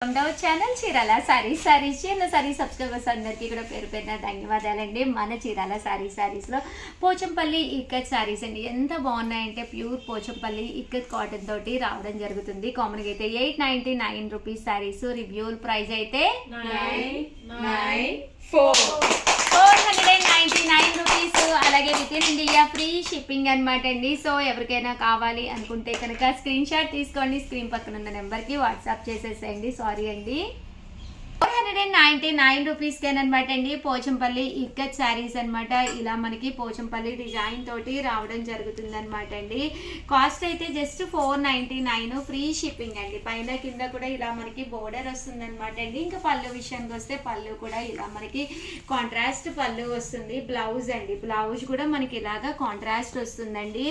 రెండవ channel Chirala saris Chirala sorry subscribers అందరికీ కూడా పేరు పేరున ధన్యవాదాలండి. మన చీరాల సారీస్లో పోచంపల్లి ఇక్కత్ సారీస్ అండి. ఎంత బాగున్నాయంటే ప్యూర్ పోచంపల్లి ఇక్కత్ కాటన్ తోటి రావడం జరుగుతుంది. కామన్గా అయితే 899 రూపీస్ సారీస్. రివ్యూల్ ప్రైస్ అయితే 499 రూపీస్. అలాగే with in India free shipping అనమాట అండి. సో ఎవరికైనా కావాలి అనుకుంటే కనుక స్క్రీన్ షాట్ తీసుకోండి, స్క్రీన్ పక్కన ఉన్న నెంబర్కి వాట్సాప్ చేసేసేయండి. సారీ అండి, 499 రూపీస్కేనమాట అండి. పోచంపల్లి ఇక్కత్ శారీస్ అనమాట. ఇలా మనకి పోచంపల్లి డిజైన్ తోటి రావడం జరుగుతుంది అనమాట అండి. కాస్ట్ అయితే జస్ట్ 499, ఫ్రీ షిప్పింగ్ అండి. పైన కింద కూడా ఇలా మనకి బోర్డర్ వస్తుంది అనమాట అండి. ఇంకా పళ్ళు విషయానికి వస్తే పళ్ళు కూడా ఇలా మనకి కాంట్రాస్ట్ పళ్ళు వస్తుంది. బ్లౌజ్ అండి, బ్లౌజ్ కూడా మనకి ఇలాగా కాంట్రాస్ట్ వస్తుందండి.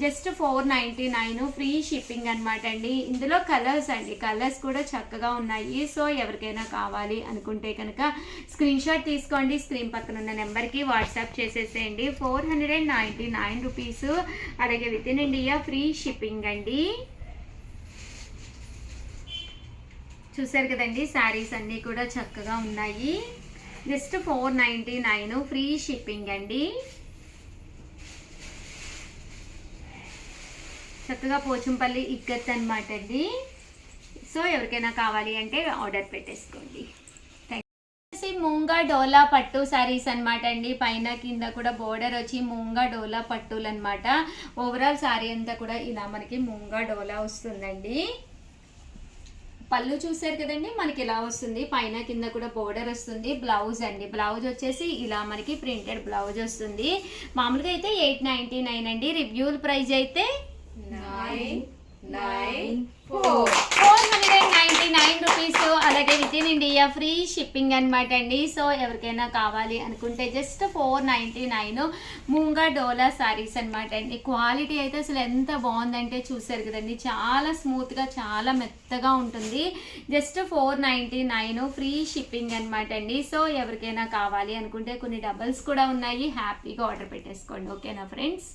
జస్ట్ 499, ఫ్రీ షిప్పింగ్ అనమాట అండి. ఇందులో కలర్స్ అండి, కలర్స్ కూడా చక్కగా ఉన్నాయి. సో ఎవరికైనా కావాలి అనుకుంటే కనుక స్క్రీన్ షాట్ తీసుకోండి, స్క్రీన్ పక్కన ఉన్న నెంబర్కి వాట్సాప్ చేసేసేయండి. 499 రూపీస్. అలాగే with in India free shipping అండి. చూసారు కదండి, శారీస్ అన్నీ కూడా చక్కగా ఉన్నాయి. జస్ట్ 499, ఫ్రీ షిప్పింగ్ అండి. చక్కగా పోచంపల్లి ఇక్కత్ అనమాట అండి. సో ఎవరికైనా కావాలి అంటే ఆర్డర్ పెట్టేసుకోండి. మూంగా డోలా పట్టు శారీస్ అనమాట అండి. పైన కింద కూడా బోర్డర్ వచ్చి మూంగా డోలా పట్టులు అనమాట. ఓవరాల్ శారీ అంతా కూడా ఇలా మనకి మూంగా డోలా వస్తుందండి. పళ్ళు చూసారు కదండి, మనకి ఇలా వస్తుంది. పైన కింద కూడా బోర్డర్ వస్తుంది. బ్లౌజ్ అండి, బ్లౌజ్ వచ్చేసి ఇలా మనకి ప్రింటెడ్ బ్లౌజ్ వస్తుంది. మామూలుగా అయితే 899 అండి. రివ్యూల్ ప్రైస్ అయితే 499 రూపీస్. అలాగే with in India free shipping అనమాట అండి. సో ఎవరికైనా కావాలి అనుకుంటే జస్ట్ 499 మూంగా డోలా సారీస్ అనమాట అండి. క్వాలిటీ అయితే అసలు ఎంత బాగుందంటే చూసారు కదండి, చాలా స్మూత్గా చాలా మెత్తగా ఉంటుంది. జస్ట్ 499 ఫ్రీ షిప్పింగ్ అనమాట అండి. సో ఎవరికైనా కావాలి అనుకుంటే కొన్ని డబల్స్ కూడా ఉన్నాయి, హ్యాపీగా ఆర్డర్ పెట్టేసుకోండి. ఓకేనా ఫ్రెండ్స్?